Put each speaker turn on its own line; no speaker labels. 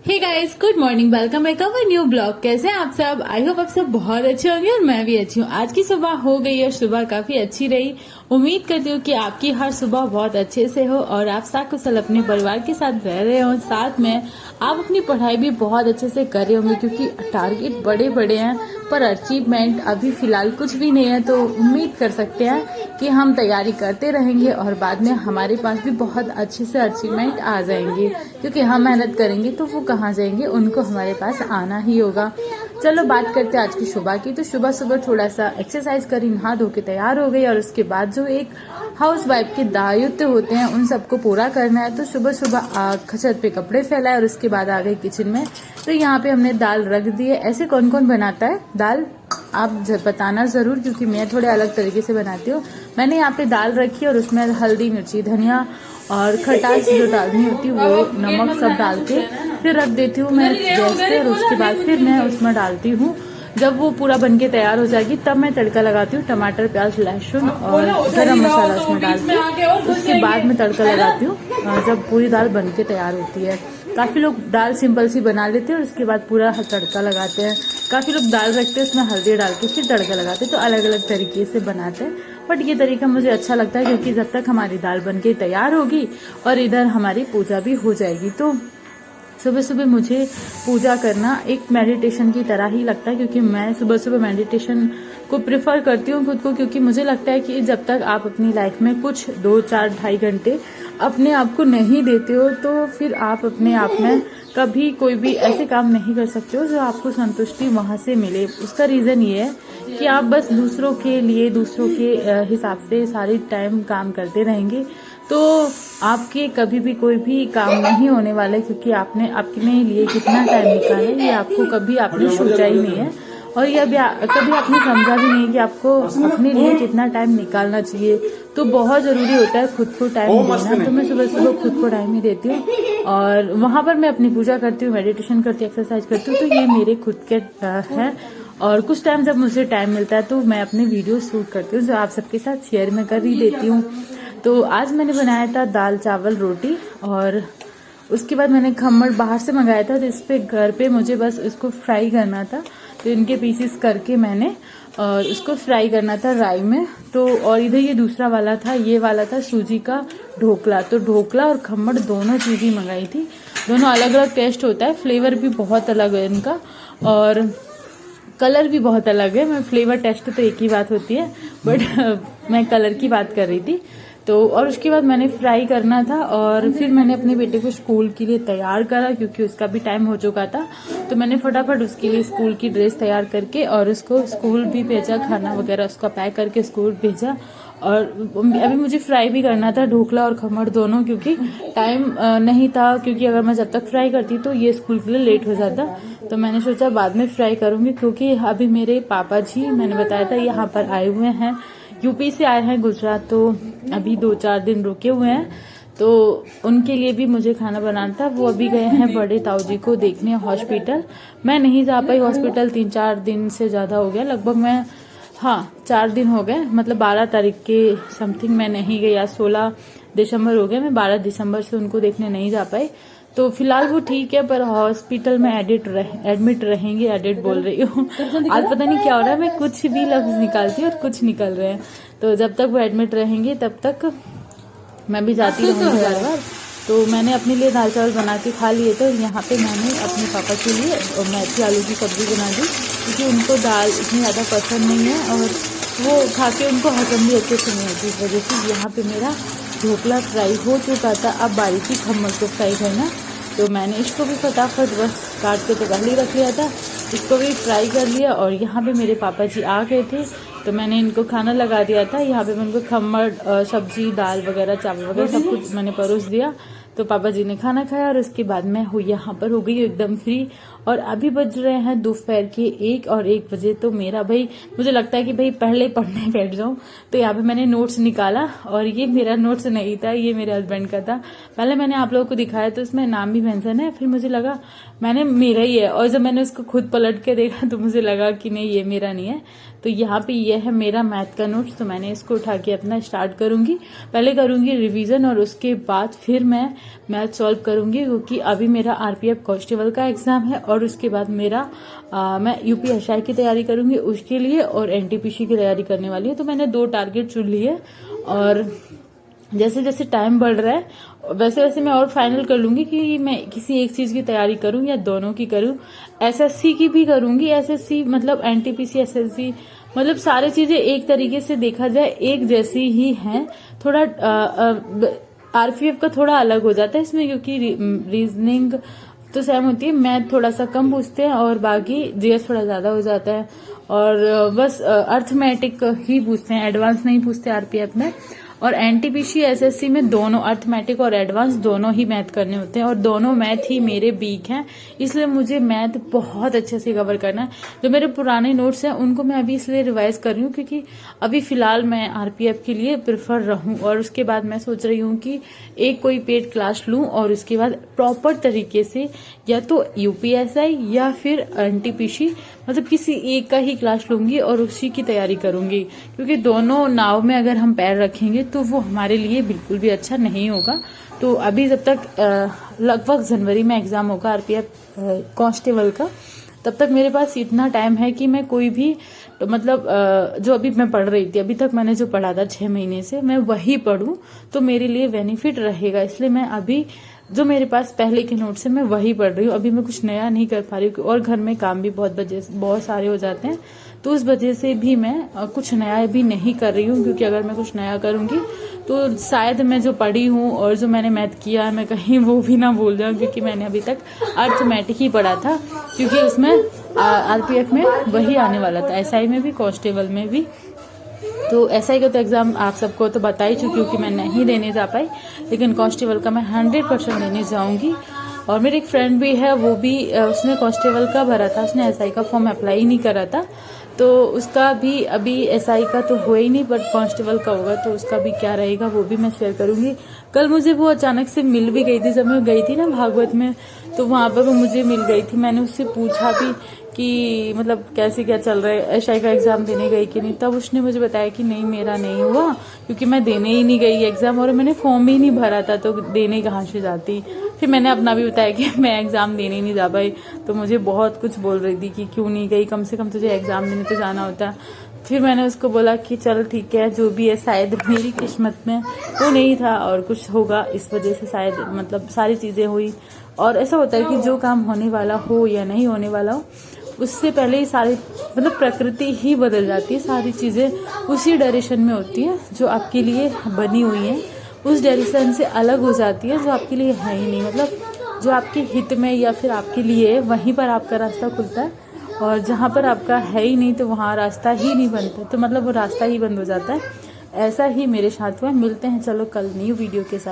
Hey guys, good morning, welcome back our new blog. कैसे हैं आप सब? आई होप आप सब बहुत अच्छे होंगे और मैं भी अच्छी हूँ। आज की सुबह हो गई और सुबह काफी अच्छी रही। उम्मीद करती हूँ कि आपकी हर सुबह बहुत अच्छे से हो और आप साकुशल अपने परिवार के साथ रह रहे हो। साथ में आप अपनी पढ़ाई भी बहुत अच्छे से कर रहे होंगे क्योंकि टारगेट बड़े बड़े हैं पर अचीवमेंट अभी फिलहाल कुछ भी नहीं है। तो उम्मीद कर सकते हैं कि हम तैयारी करते रहेंगे और बाद में हमारे पास भी बहुत अच्छे से अचीवमेंट आ जाएंगे क्योंकि हम मेहनत करेंगे तो वो कहाँ जाएंगे, उनको हमारे पास आना ही होगा। चलो बात करते हैं आज की सुबह की। तो सुबह सुबह थोड़ा सा एक्सरसाइज करी, नहा धो के तैयार हो गई और उसके बाद जो एक हाउस वाइफ के दायित्व होते हैं उन सबको पूरा करना है। तो सुबह सुबह छत पे कपड़े फैलाए और उसके बाद आ गई किचन में। तो यहाँ पे हमने दाल रख दी है। ऐसे कौन कौन बनाता है दाल, आप बताना जरूर क्योंकि मैं थोड़े अलग तरीके से बनाती हूँ। मैंने यहाँ पे दाल रखी और उसमें हल्दी, मिर्ची, धनिया और खटास जो डालनी होती है वो नमक सब डाल के फिर रख देती हूँ मैं गैस पे और उसके बाद फिर मैं उसमें डालती हूँ। जब वो पूरा बनके तैयार हो जाएगी तब मैं तड़का लगाती हूँ, टमाटर, प्याज, लहसुन और गरम मसाला उसमें डाल के उसके बाद मैं तड़का लगाती हूँ जब पूरी दाल बनके तैयार होती है। काफी लोग दाल सिंपल सी बना लेते हैं और उसके बाद पूरा तड़का लगाते हैं। काफी लोग दाल रखते हैं उसमें हल्दी डाल के फिर तड़का लगाते हैं। तो अलग अलग तरीके से बनाते हैं बट ये तरीका मुझे अच्छा लगता है क्योंकि जब तक हमारी दाल बनके तैयार होगी और इधर हमारी पूजा भी हो जाएगी। तो सुबह सुबह मुझे पूजा करना एक मेडिटेशन की तरह ही लगता है क्योंकि मैं सुबह सुबह मेडिटेशन को प्रेफर करती हूँ खुद को, क्योंकि मुझे लगता है कि जब तक आप अपनी लाइफ में कुछ 2, 4, 2.5 घंटे अपने आप को नहीं देते हो तो फिर आप अपने आप में कभी कोई भी ऐसे काम नहीं कर सकते हो जो आपको संतुष्टि वहां से मिले। उसका रीजन ये है कि आप बस दूसरों के लिए, दूसरों के हिसाब से सारी टाइम काम करते रहेंगे तो आपके कभी भी कोई भी काम नहीं होने वाला है क्योंकि आपने अपने लिए कितना टाइम निकाला है ये आपको कभी आपने सोचा ही नहीं है और ये कभी आपने समझा भी नहीं कि आपको अपने लिए कितना टाइम निकालना चाहिए। तो बहुत जरूरी होता है खुद को टाइम देना। तो मैं सुबह सुबह खुद को टाइम ही देती हूँ और वहां पर मैं अपनी पूजा करती हूँ, मेडिटेशन करती हूँ, एक्सरसाइज करती हूँ। तो ये मेरे खुद के है और कुछ टाइम जब मुझे टाइम मिलता है तो मैं अपने वीडियो शूट करती हूँ जो आप सबके साथ शेयर में कर ही देती हूँ। तो आज मैंने बनाया था दाल, चावल, रोटी और उसके बाद मैंने खम्मड़ बाहर से मंगाया था। तो इस पे घर पे मुझे बस इसको फ्राई करना था। तो इनके पीसेस करके मैंने और उसको फ्राई करना था राई में। तो और इधर ये दूसरा वाला था, ये वाला था सूजी का ढोकला। तो ढोकला और खम्मड़ दोनों चीज ही मंगाई थी। दोनों अलग अलग टेस्ट होता है, फ्लेवर भी बहुत अलग है इनका और कलर भी बहुत अलग है। मैं फ्लेवर टेस्ट तो एक ही बात होती है बट मैं कलर की बात कर रही थी। तो और उसके बाद मैंने फ्राई करना था और फिर मैंने अपने बेटे को स्कूल के लिए तैयार करा क्योंकि उसका भी टाइम हो चुका था। तो मैंने फटाफट उसके लिए स्कूल की ड्रेस तैयार करके और उसको स्कूल भी भेजा, खाना वगैरह उसका पैक करके स्कूल भेजा। और अभी मुझे फ्राई भी करना था ढोकला और खमण दोनों क्योंकि टाइम नहीं था, क्योंकि अगर मैं जब तक फ्राई करती तो ये स्कूल के लिए लेट हो जाता। तो मैंने सोचा बाद में फ्राई करूंगी क्योंकि अभी मेरे पापा जी, मैंने बताया था, यहाँ पर आए हुए हैं, यूपी से आए हैं गुजरात। तो अभी 2-4 दिन रुके हुए हैं तो उनके लिए भी मुझे खाना बनाना था। वो अभी गए हैं बड़े ताऊ जी को देखने हॉस्पिटल। मैं नहीं जा पाई हॉस्पिटल, 3-4 दिन से ज्यादा हो गया, लगभग मैं 4 दिन हो गए, मतलब 12 तारीख के समथिंग मैं नहीं गई। आज 16 दिसंबर हो गया, मैं 12 दिसंबर से उनको देखने नहीं जा पाई। तो फिलहाल वो ठीक है पर हॉस्पिटल में एडमिट रहेंगे, एडिट बोल रही हूँ आज पता नहीं क्या हो रहा है, मैं कुछ भी लफ्ज निकालती हूँ और कुछ निकल रहे हैं। तो जब तक वो एडमिट रहेंगे तब तक मैं भी जाती रहूंगी बार बार। तो मैंने अपने लिए दाल चावल बना के खा लिए। तो यहाँ पे मैंने अपने पापा के लिए मेथी आलू की सब्जी बना दी क्योंकि उनको दाल इतनी ज़्यादा पसंद नहीं है और वो खा के उनको हजम भी अच्छे से नहीं होती। इस वजह से यहाँ पे मेरा ढोकला फ्राई हो चुका था। अब बारीकी खम्मड़ को फ्राई करना। तो मैंने इसको भी फटाफट बस काट के तो पहले ही रख लिया था, इसको भी फ्राई कर लिया। और यहाँ पे मेरे पापा जी आ गए थे तो मैंने इनको खाना लगा दिया था। यहाँ पे मैं उनको खम्मड़, सब्जी, दाल वगैरह, चावल वगैरह सब कुछ मैंने परोस दिया। तो पापा जी ने खाना खाया और उसके बाद मैं यहाँ पर हो गई एकदम फ्री। और अभी बज रहे हैं दोपहर के 1 और 1 बजे। तो मेरा भाई, मुझे लगता है कि भाई पहले पढ़ने बैठ जाऊं। तो यहाँ पे मैंने नोट्स निकाला और ये मेरा नोट्स नहीं था, ये मेरे हस्बैंड का था। पहले मैंने आप लोगों को दिखाया तो उसमें नाम भी मेंशन है, फिर मुझे लगा मैंने मेरा ही है और जब मैंने उसको खुद पलट के देखा तो मुझे लगा कि नहीं ये मेरा नहीं है। तो यहाँ पे ये है मेरा मैथ का नोट्स। तो मैंने इसको उठा के अपना स्टार्ट करूंगी। पहले करूंगी रिवीजन और उसके बाद फिर मैं मैथ सॉल्व करूंगी, क्योंकि अभी मेरा आरपीएफ कांस्टेबल का एग्जाम है और उसके बाद मेरा मैं यूपीएसआई की तैयारी करूंगी उसके लिए, और एनटीपीसी की तैयारी करने वाली है। तो मैंने 2 टारगेट चुन लिए, और जैसे जैसे टाइम बढ़ रहा है वैसे वैसे मैं और फाइनल कर लूंगी कि मैं किसी एक चीज की तैयारी करूं या दोनों की करूं। एसएससी की भी करूंगी, एसएससी मतलब एनटीपीसी, एसएससी मतलब सारी चीजें एक तरीके से देखा जाए एक जैसी ही हैं। थोड़ा आरपीएफ का थोड़ा अलग हो जाता है इसमें, क्योंकि रीजनिंग तो सेम होती है, मैथ थोड़ा सा कम पूछते हैं और बाकी जीएस थोड़ा ज्यादा हो जाता है, और बस अर्थमेटिक ही पूछते हैं, एडवांस नहीं पूछते आरपीएफ में। और एनटीपीसी एसएससी में दोनों अर्थमेटिक और एडवांस दोनों ही मैथ करने होते हैं, और दोनों मैथ ही मेरे वीक हैं, इसलिए मुझे मैथ बहुत अच्छे से कवर करना है। जो मेरे पुराने नोट्स हैं उनको मैं अभी इसलिए रिवाइज कर रही हूँ क्योंकि अभी फिलहाल मैं आरपीएफ के लिए प्रेफर रहूं, और उसके बाद मैं सोच रही हूँ कि एक कोई पेड क्लास लूं और उसके बाद प्रॉपर तरीके से या तो यूपीएसआई या फिर एनटीपीसी मतलब किसी एक का ही क्लास लूंगी और उसी की तैयारी करूंगी, क्योंकि दोनों नाव में अगर हम पैर रखेंगे तो वो हमारे लिए बिल्कुल भी अच्छा नहीं होगा। तो अभी जब तक लगभग जनवरी में एग्जाम होगा आरपीएफ कांस्टेबल का, तब तक मेरे पास इतना टाइम है कि मैं कोई भी मतलब जो अभी मैं पढ़ रही थी, अभी तक मैंने जो पढ़ा था 6 महीने से, मैं वही पढूं तो मेरे लिए बेनिफिट रहेगा। इसलिए मैं अभी जो मेरे पास पहले के नोट्स है मैं वही पढ़ रही हूँ, अभी मैं कुछ नया नहीं कर पा रही हूँ, और घर में काम भी बहुत सारे हो जाते हैं, तो उस वजह से भी मैं कुछ नया भी नहीं कर रही हूँ। क्योंकि अगर मैं कुछ नया करूंगी तो शायद मैं जो पढ़ी हूँ और जो मैंने मैथ किया है मैं कहीं वो भी ना भूल जाऊं, क्योंकि मैंने अभी तक अर्थमेटिक ही पढ़ा था, क्योंकि उसमें आरपीएफ में वही आने वाला था, एसआई में भी कांस्टेबल में भी। तो एसआई का तो एग्जाम आप सबको तो बता ही चुकी हूँ कि मैं नहीं देने जा पाई, लेकिन कांस्टेबल का मैं 100% देने जाऊंगी। और मेरी एक फ्रेंड भी है, वो भी उसने कांस्टेबल का भरा था, उसने एसआई का फॉर्म अप्लाई ही नहीं करा था, तो उसका भी अभी एसआई का तो हुआ ही नहीं, बट कांस्टेबल का होगा, तो उसका भी क्या रहेगा वो भी मैं शेयर करूंगी। कल मुझे वो अचानक से मिल भी गई थी, जब मैं गई थी ना भागवत में, तो वहां पर वो मुझे मिल गई थी। मैंने उससे पूछा भी कि मतलब कैसे क्या चल रहा है, एसआई का एग्जाम देने गई कि नहीं, तब उसने मुझे बताया कि नहीं मेरा नहीं हुआ, क्योंकि मैं देने ही नहीं गई एग्जाम, और मैंने फॉर्म ही नहीं भरा था, तो देने कहाँ से जाती। फिर मैंने अपना भी बताया कि मैं एग्जाम देने नहीं जा पाई, तो मुझे बहुत कुछ बोल रही थी कि क्यों नहीं गई, कम से कम तुझे एग्जाम देने तो जाना होता। फिर मैंने उसको बोला कि चल ठीक है, जो भी है शायद मेरी किस्मत में वो नहीं था और कुछ होगा, इस वजह से शायद मतलब सारी चीजें हुई। और ऐसा होता है कि जो काम होने वाला हो या नहीं होने वाला हो, उससे पहले ही सारी मतलब प्रकृति ही बदल जाती है, सारी चीजें उसी डायरेक्शन में होती है जो आपके लिए बनी हुई है, उस डायरेक्शन से अलग हो जाती है जो आपके लिए है ही नहीं, मतलब जो आपके हित में या फिर आपके लिए, वहीं पर आपका रास्ता खुलता है, और जहाँ पर आपका है ही नहीं तो वहाँ रास्ता ही नहीं बनता, तो मतलब वो रास्ता ही बंद हो जाता है। ऐसा ही मेरे साथ हुआ। मिलते हैं चलो कल न्यू वीडियो के साथ।